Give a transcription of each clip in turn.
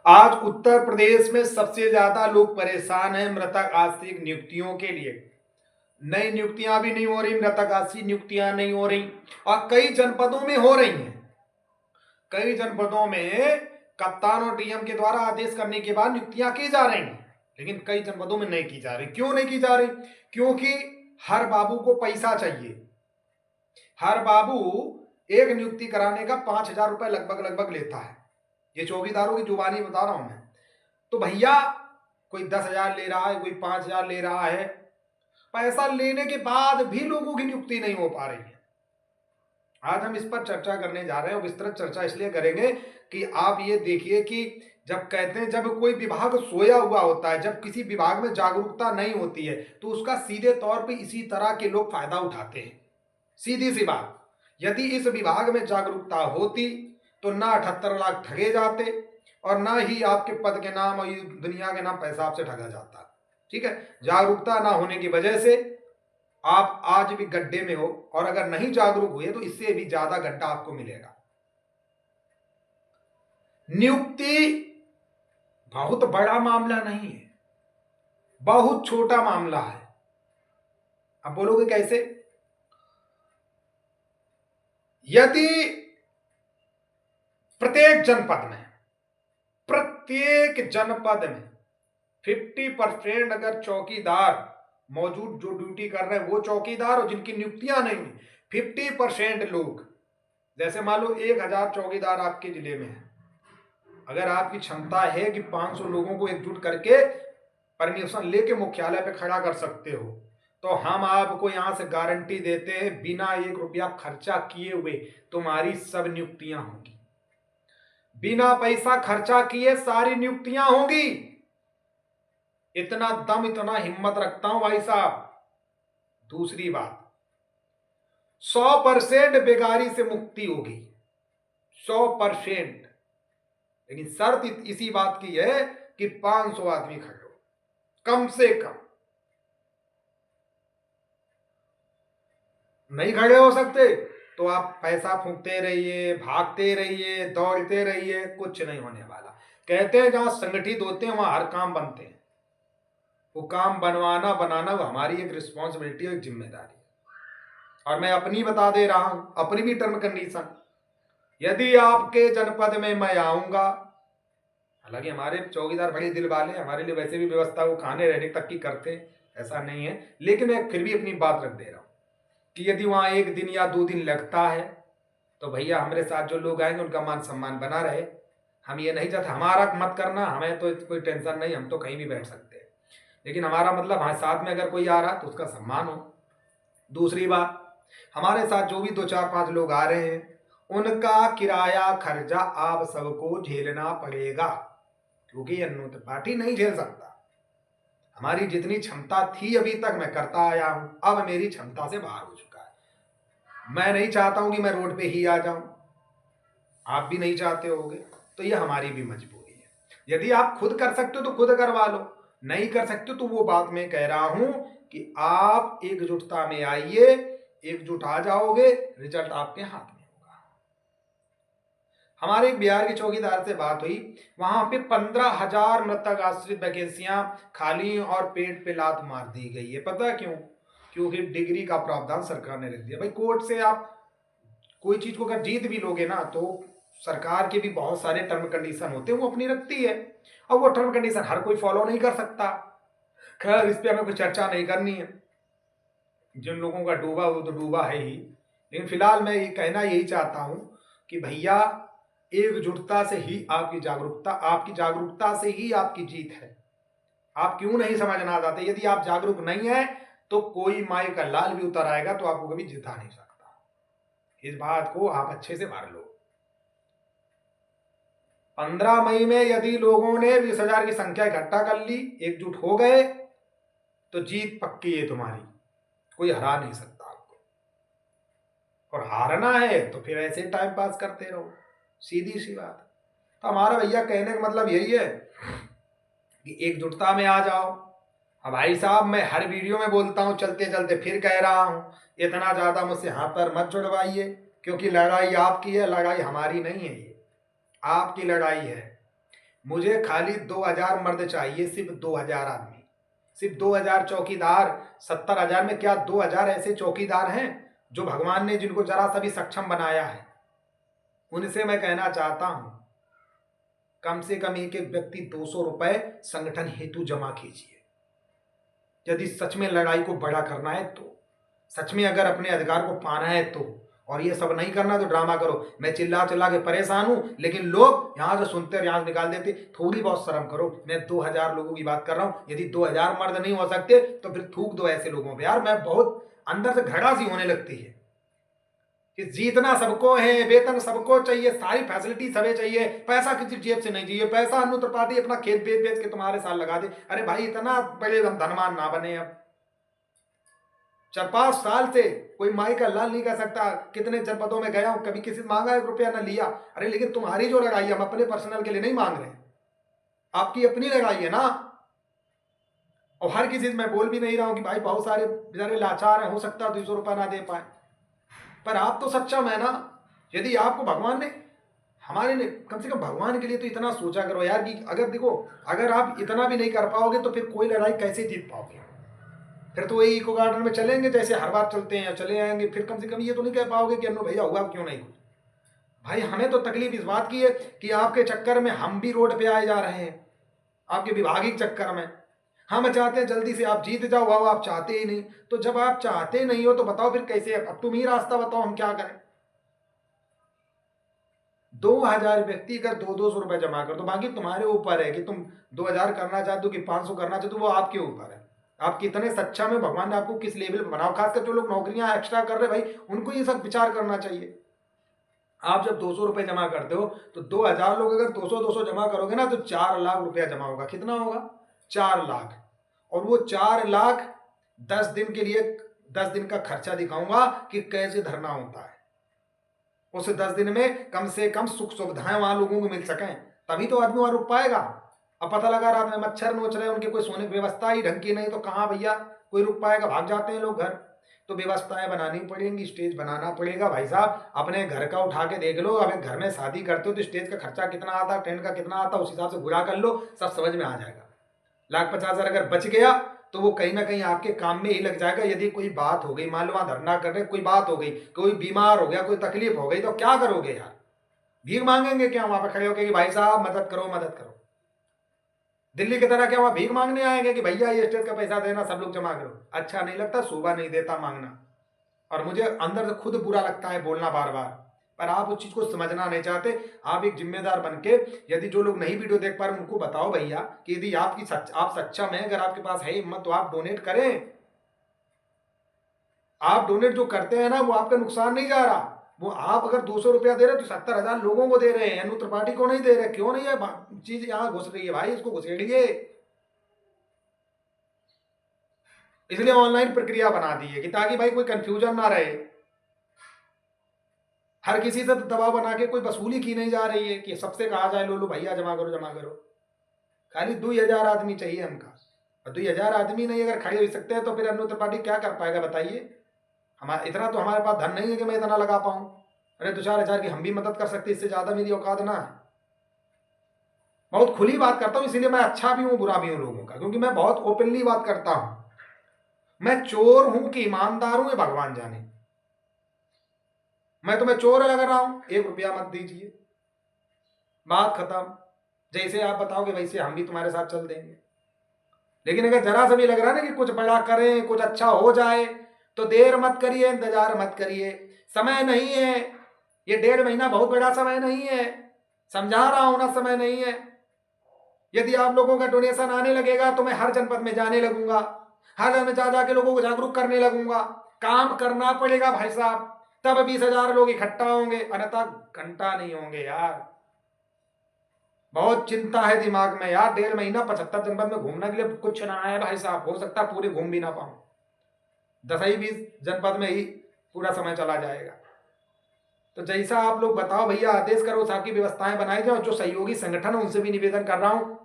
आज उत्तर प्रदेश में सबसे ज्यादा लोग परेशान हैं मृतक आश्रित नियुक्तियों के लिए। नई नियुक्तियां भी नहीं हो रही, मृतक आश्रित नियुक्तियां नहीं हो रही और कई जनपदों में हो रही हैं। कई जनपदों में कप्तान और डीएम के द्वारा आदेश करने के बाद नियुक्तियां की जा रही हैं, लेकिन कई जनपदों में नहीं की जा रही। क्यों नहीं की जा रही? क्योंकि हर बाबू को पैसा चाहिए। हर बाबू एक नियुक्ति कराने का 5,000 रुपए लगभग लगभग लेता है। ये चौकीदारों की जुबानी बता रहा हूं मैं। तो भैया कोई 10,000 ले रहा है, कोई 5,000 ले रहा है। पैसा लेने के बाद भी लोगों की नियुक्ति नहीं हो पा रही है। आज हम इस पर चर्चा करने जा रहे हैं और विस्तृत चर्चा इसलिए करेंगे कि आप ये देखिए कि जब कहते हैं जब कोई विभाग सोया हुआ होता है, जब किसी विभाग में जागरूकता नहीं होती है तो उसका सीधे तौर पे इसी तरह के लोग फायदा उठाते हैं। सीधी सी बात, यदि इस विभाग में जागरूकता होती तो ना 78 लाख ठगे जाते और ना ही आपके पद के नाम और दुनिया के नाम पैसा आपसे ठगा जाता। ठीक है, जागरूकता ना होने की वजह से आप आज भी गड्ढे में हो और अगर नहीं जागरूक हुए तो इससे भी ज्यादा गड्ढा आपको मिलेगा। नियुक्ति बहुत बड़ा मामला नहीं है, बहुत छोटा मामला है। अब बोलोगे कैसे? यदि प्रत्येक जनपद में 50% अगर चौकीदार मौजूद जो ड्यूटी कर रहे हैं वो चौकीदार और जिनकी नियुक्तियां नहीं हुई 50% लोग, जैसे मान लो 1,000 चौकीदार आपके जिले में है, अगर आपकी क्षमता है कि 500 लोगों को एकजुट करके परमिशन लेके मुख्यालय पे खड़ा कर सकते हो तो हम आपको यहां से गारंटी देते हैं बिना 1 रुपया खर्चा किए हुए तुम्हारी सब नियुक्तियां होंगी। बिना पैसा खर्चा किए सारी नियुक्तियां होंगी। इतना दम इतना हिम्मत रखता हूं भाई साहब। दूसरी बात, 100% बेकारी से मुक्ति होगी, 100%। लेकिन शर्त इसी बात की है कि 500 आदमी खड़े हो कम से कम। नहीं खड़े हो सकते तो आप पैसा फूंकते रहिए, भागते रहिए, दौड़ते रहिए, कुछ नहीं होने वाला। कहते हैं जहां संगठित होते हैं वहां हर काम बनते हैं। वो काम बनवाना बनाना वो हमारी एक रिस्पॉन्सिबिलिटी है, एक जिम्मेदारी है। और मैं अपनी बता दे रहा हूं, अपनी भी टर्म कंडीशन। यदि आपके जनपद में मैं आऊंगा, हालांकि हमारे चौकीदार बड़े दिल वाले, हमारे लिए वैसे भी व्यवस्था वो खाने रहने तक की करते, ऐसा नहीं है, लेकिन मैं फिर भी अपनी बात रख दे रहा हूं कि यदि वहां 1 दिन या 2 दिन लगता है तो भैया हमारे साथ जो लोग आएंगे उनका मान सम्मान बना रहे। हम ये नहीं चाहते हमारा मत करना, हमें तो कोई टेंशन नहीं, हम तो कहीं भी बैठ सकते हैं, लेकिन हमारा मतलब हाँ साथ में अगर कोई आ रहा तो उसका सम्मान हो। दूसरी बात, हमारे साथ जो भी 2-4-5 लोग आ रहे हैं उनका किराया खर्चा आप सबको झेलना पड़ेगा, क्योंकि अन्नूत पार्टी नहीं झेल सकता। हमारी जितनी क्षमता थी अभी तक मैं करता आया हूं, अब मेरी क्षमता से बाहर हो चुका है। मैं नहीं चाहता हूं कि मैं रोड पे ही आ जाऊं, आप भी नहीं चाहते होगे, तो ये हमारी भी मजबूरी है। यदि आप खुद कर सकते हो तो खुद करवा लो, नहीं कर सकते तो वो बात मैं कह रहा हूं कि आप एकजुटता में आइए, एकजुट आ जाओगे, रिजल्ट आपके हाथ में। हमारे एक बिहार के चौकीदार से बात हुई, वहां पे 15,000 मृतक आश्रित वैकेंसियां खाली और पेट पे लात मार दी गई है। पता क्यों? क्योंकि डिग्री का प्रावधान सरकार ने रख दिया। भाई कोर्ट से आप कोई चीज को अगर जीत भी लोगे ना तो सरकार के भी बहुत सारे टर्म कंडीशन होते हैं, वो अपनी रखती है और वो टर्म कंडीशन हर कोई फॉलो नहीं कर सकता। खैर इस पर हमें कोई चर्चा नहीं करनी है, जिन लोगों का डूबा वो तो डूबा है ही। लेकिन फिलहाल मैं ये कहना यही चाहता हूं कि भैया एकजुटता से ही आपकी जागरूकता से ही आपकी जीत है। आप क्यों नहीं समझना चाहते? यदि आप जागरूक नहीं है तो कोई माई का लाल भी उतर आएगा तो आपको कभी जिता नहीं सकता। इस बात को आप अच्छे से भर लो। 15 मई में यदि लोगों ने 20,000 की संख्या इकट्ठा कर ली, एकजुट हो गए, तो जीत पक्की है तुम्हारी, कोई हरा नहीं सकता आपको। और हारना है तो फिर ऐसे टाइम पास करते रहो, सीधी सी बात। तो हमारा भैया कहने का मतलब यही है कि एकजुटता में आ जाओ। अब भाई साहब मैं हर वीडियो में बोलता हूं, चलते चलते फिर कह रहा हूं, इतना ज्यादा मुझसे हाथ पर मत जुड़वाइए, क्योंकि लड़ाई आपकी है, लड़ाई हमारी नहीं है। ये आपकी लड़ाई है। मुझे खाली 2000 मर्द चाहिए, सिर्फ 2000 आदमी, सिर्फ 2000 चौकीदार। 70,000 में क्या 2000 ऐसे चौकीदार हैं जो भगवान ने जिनको जरा सा भी सक्षम बनाया है? उनसे मैं कहना चाहता हूं, कम से कम एक एक व्यक्ति 200 रुपए संगठन हेतु जमा कीजिए। यदि सच में लड़ाई को बड़ा करना है तो, सच में अगर अपने अधिकार को पाना है तो, और ये सब नहीं करना तो ड्रामा करो। मैं चिल्ला चिल्ला के परेशान हूं, लेकिन लोग यहां से सुनते और यहां से निकाल देते। थोड़ी बहुत शर्म करो। मैं 2000 लोगों की बात कर रहा हूं। यदि 2000 मर्द नहीं हो सकते तो फिर थूक दो ऐसे लोगों पे। यार मैं बहुत अंदर से घड़ा सी होने लगती है कि जीतना सबको है, वेतन सबको चाहिए, सारी फैसिलिटी सबे चाहिए, पैसा किसी जेब से नहीं चाहिए। पैसा अन्नू त्रिपाठी अपना खेत बेच बेच के तुम्हारे साथ लगा दे। अरे भाई इतना बड़े धनवान ना बने। अब 4-5 साल से कोई माई का लाल नहीं कह सकता कितने जनपदों में गया हूं, कभी किसी से मांगा 1 रुपया ना लिया। अरे लेकिन तुम्हारी जो लड़ाई है, हम अपने पर्सनल के लिए नहीं मांग रहे, आपकी अपनी लड़ाई है ना। और हर किसी से मैं बोल भी नहीं रहा हूं कि भाई बहुत सारे बेचारे लाचार हैं, हो सकता है 200 रुपया ना दे पाए, पर आप तो सक्षम है ना। यदि आपको भगवान ने, हमारे लिए, कम से कम भगवान के लिए तो इतना सोचा करो यार कि अगर देखो, अगर आप इतना भी नहीं कर पाओगे तो फिर कोई लड़ाई कैसे जीत पाओगे? फिर तो वही इको गार्डन में चलेंगे जैसे हर बार चलते हैं, चले आएंगे। फिर कम से कम ये तो नहीं कह पाओगे कि अन्नू भैया हुआ क्यों नहीं कुछ। भाई हमें तो तकलीफ इस बात की है कि आपके चक्कर में हम भी रोड पे आए जा रहे हैं, आपके विभागीय चक्कर में। हम चाहते हैं जल्दी से आप जीत जाओ, वाह आप चाहते ही नहीं। तो जब आप चाहते नहीं हो तो बताओ फिर कैसे? अब तुम ही रास्ता बताओ, हम क्या करें? 2000 व्यक्ति अगर 200-200 रुपए जमा कर, तो बाकी तुम्हारे ऊपर है कि तुम 2000 करना चाहते हो कि 500 करना चाहते हो, वो आपके ऊपर है। आप कितने सक्षम है, भगवान ने आपको किस लेवल पर बनाओ। खासकर जो लोग नौकरियां एक्स्ट्रा कर रहे भाई, उनको ये सब विचार करना चाहिए। आप जब 200 रुपए जमा करते हो तो 2000 लोग अगर 200-200 जमा करोगे ना तो 4 लाख रुपया जमा होगा। कितना होगा? 4 लाख। और वो 4 लाख 10 दिन के लिए, 10 दिन का खर्चा दिखाऊंगा कि कैसे धरना होता है। उस 10 दिन में कम से कम सुख सुविधाएं वहां लोगों को मिल सकें, तभी तो आदमी वहां रुक पाएगा। अब पता लगा रात में मच्छर नोच रहे हैं, उनके कोई सोने की व्यवस्था ही ढंग की नहीं, तो कहाँ भैया कोई रुक पाएगा? भाग जाते हैं लोग घर। तो व्यवस्थाएं बनानी पड़ेंगी, स्टेज बनाना पड़ेगा। भाई साहब अपने घर का उठा के देख लो, अब एक घर में शादी करते हो तो स्टेज का खर्चा कितना आता, टेंट का कितना आता, उस हिसाब से गुणा कर लो, सब समझ में आ जाएगा। 1,50,000 अगर बच गया तो वो कहीं ना कहीं आपके काम में ही लग जाएगा। यदि कोई बात हो गई, मान लो वहां धरना कर रहे, कोई बात हो गई, कोई बीमार हो गया, कोई तकलीफ हो गई, तो क्या करोगे यार? भीख मांगेंगे क्या वहां पर खड़े होकर कि भाई साहब मदद करो मदद करो? दिल्ली की तरह क्या वहां भीख मांगने आएंगे कि भैया ये स्टेज का पैसा देना, सब लोग जमा करो? अच्छा नहीं लगता? शोभा नहीं देता मांगना, और मुझे अंदर से खुद बुरा लगता है बोलना बार बार, पर आप उस चीज को समझना नहीं चाहते। आप एक जिम्मेदार बन के, यदि जो लोग नहीं वीडियो देख पा रहे उनको बताओ भैया कि यदि आप सक्षम है, अगर आपके पास है हिम्मत, तो आप डोनेट करें। आप डोनेट जो करते हैं ना, वो आपका नुकसान नहीं जा रहा। वो आप अगर 200 रुपया दे रहे तो 70,000 लोगों को दे रहे हैं, अन्नू त्रिपाठी को नहीं दे रहे। क्यों नहीं है चीज यहां घुस रही है भाई? इसको घुसेड़िए। इसलिए ऑनलाइन प्रक्रिया बना दी है कि ताकि भाई कोई कंफ्यूजन ना रहे। हर किसी से दबाव बना के कोई वसूली की नहीं जा रही है कि सबसे कहा जाए लो लो भैया जमा करो जमा करो। खाली 2,000 आदमी चाहिए हमका, और 2,000 आदमी नहीं अगर खड़े हो सकते हैं तो फिर अन्नू त्रिपाठी क्या कर पाएगा बताइए? हमारा इतना तो हमारे पास धन नहीं है कि मैं इतना लगा पाऊं। अरे 2-4 हजार की हम भी मदद कर सकते, इससे ज्यादा मेरी औकात ना है। बहुत खुली बात करता हूं, इसीलिए मैं अच्छा भी हूं बुरा भी हूं लोगों का, क्योंकि मैं बहुत ओपनली बात करता हूं। मैं चोर हूं कि ईमानदार हूं ये भगवान जाने। मैं तुम्हें चोर लग रहा हूं, 1 रुपया मत दीजिए, बात खत्म। जैसे आप बताओगे वैसे हम भी तुम्हारे साथ चल देंगे। लेकिन अगर जरा सा भी लग रहा है ना कि कुछ बड़ा करें, कुछ अच्छा हो जाए, तो देर मत करिए, इंतजार मत करिए। समय नहीं है, ये 1.5 महीना बहुत बड़ा समय नहीं है, समझा रहा हूं ना, समय नहीं है। यदि आप लोगों का डोनेशन आने लगेगा तो मैं हर जनपद में जाने लगूंगा, हर जन में जा जाके लोगों को जागरूक करने लगूंगा। काम करना पड़ेगा भाई साहब, तब 20,000 लोग इकट्ठा होंगे, अन्यथा घंटा नहीं होंगे यार। बहुत चिंता है दिमाग में यार। 1.5 महीना 75 जनपद में घूमने के लिए कुछ ना है भाई साहब, हो सकता है पूरे घूम भी ना पाऊं, 10-20 जनपद में ही पूरा समय चला जाएगा। तो जैसा आप लोग बताओ भैया, आदेश करो, साकी व्यवस्थाएं बनाई जाओ। जो सहयोगी संगठन है उनसे भी निवेदन कर रहा हूं,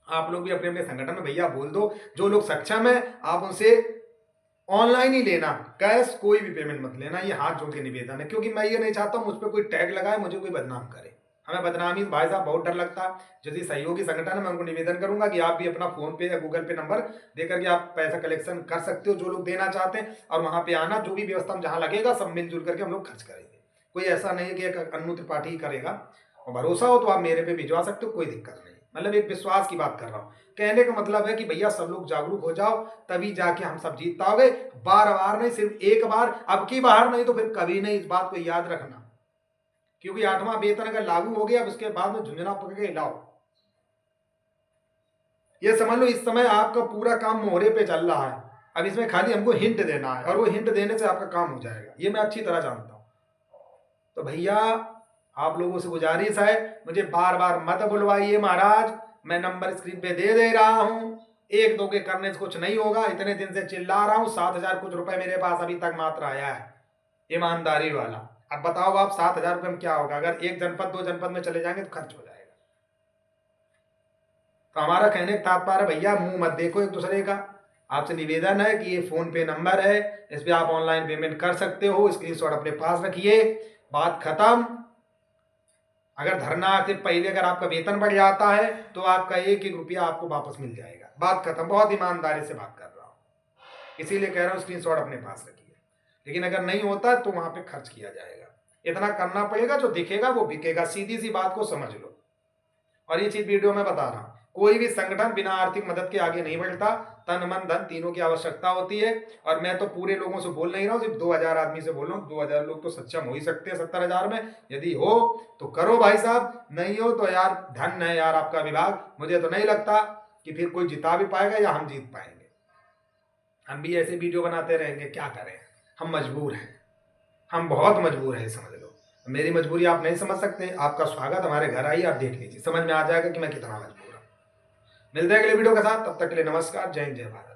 आप लोग भी अपने अपने संगठन में भैया बोल दो, जो लोग सक्षम है आप उनसे ऑनलाइन ही लेना, कैश कोई भी पेमेंट मत लेना। ये हाथ जोड़ के निवेदन है, क्योंकि मैं ये नहीं चाहता मुझ पर कोई टैग लगाए, मुझे कोई बदनाम करे। हमें बदनामी भाई साहब बहुत डर लगता है। यदि सहयोगी संगठन है, मैं उनको निवेदन करूंगा कि आप भी अपना फोन पे या गूगल पे नंबर देकर के आप पैसा कलेक्शन कर सकते हो, जो लोग देना चाहते हैं, और वहां पे आना, जो भी व्यवस्था जहां लगेगा सब मिलजुल करके हम लोग खर्च करेंगे। कोई ऐसा नहीं है कि एक अन्नू त्रिपाठी ही करेगा। और भरोसा हो तो आप मेरे पे भिजवा सकते हो, कोई दिक्कत नहीं। मतलब एक विश्वास की बात कर रहा हूँ। कहने का मतलब है कि भैया सब लोग जागरूक हो जाओ, तभी जाके हम सब जीत पाओगे। बार बार नहीं, सिर्फ एक बार, अब की बार नहीं तो फिर कभी नहीं, इस बात को याद रखना। क्योंकि 8वां वेतन अगर लागू हो गया, अब उसके बाद में झुंझुना पकड़ के हिलाओ। ये समझ लो इस समय आपका पूरा काम मोहरे पे चल रहा है। अब इसमें खाली हमको हिंट देना है, और वो हिंट देने से आपका काम हो जाएगा, ये मैं अच्छी तरह जानता हूं। तो भैया आप लोगों से गुजारिश है, मुझे बार बार मत बुलवाइए महाराज। मैं नंबर स्क्रीन पे दे रहा हूं। एक दो के करने से कुछ नहीं होगा। इतने दिन से चिल्ला रहा हूं, 7,000 कुछ रुपए मेरे पास अभी तक मात्र आया है, ईमानदारी वाला। अब बताओ आप 7,000 रुपए में क्या होगा? अगर एक जनपद 2 जनपद में चले जाएंगे तो खर्च हो जाएगा। तो हमारा कहने का तात्पर्य, भैया मुंह मत देखो एक दूसरे का। आपसे निवेदन है कि ये फोन पे नंबर है, इस पे आप ऑनलाइन पेमेंट कर सकते हो, स्क्रीनशॉट अपने पास रखिए, बात खत्म। अगर धरना से पहले अगर आपका वेतन बढ़ जाता है तो आपका एक एक रुपया आपको वापस मिल जाएगा, बात खत्म। बहुत ईमानदारी से बात कर रहा हूँ, इसीलिए कह रहा हूँ स्क्रीनशॉट अपने पास रखिए। लेकिन अगर नहीं होता तो वहां पे खर्च किया जाएगा। इतना करना पड़ेगा, जो दिखेगा वो बिकेगा, सीधी सी बात को समझ लो। और ये चीज वीडियो में बता रहा हूं, कोई भी संगठन बिना आर्थिक मदद के आगे नहीं बढ़ता। तन मन धन तीनों की आवश्यकता होती है। और मैं तो पूरे लोगों से बोल नहीं रहा हूं, सिर्फ 2,000 आदमी से बोल रहा हूं। 2,000 लोग तो सक्षम हो ही सकते हैं 70,000 में। यदि हो तो करो भाई साहब, नहीं हो तो यार धन है यार आपका विभाग। मुझे तो नहीं लगता कि फिर कोई जिता भी पाएगा या हम जीत पाएंगे। हम भी ऐसे वीडियो बनाते रहेंगे, क्या करें, हम मजबूर हैं, हम बहुत मजबूर हैं, समझ लो। मेरी मजबूरी आप नहीं समझ सकते। आपका स्वागत, हमारे घर आइए, आप देख लीजिए, समझ में आ जाएगा कि मैं कितना मजबूर हूं। मिलते हैं अगले वीडियो के साथ, तब तक के लिए नमस्कार, जय हिंद, जय भारत।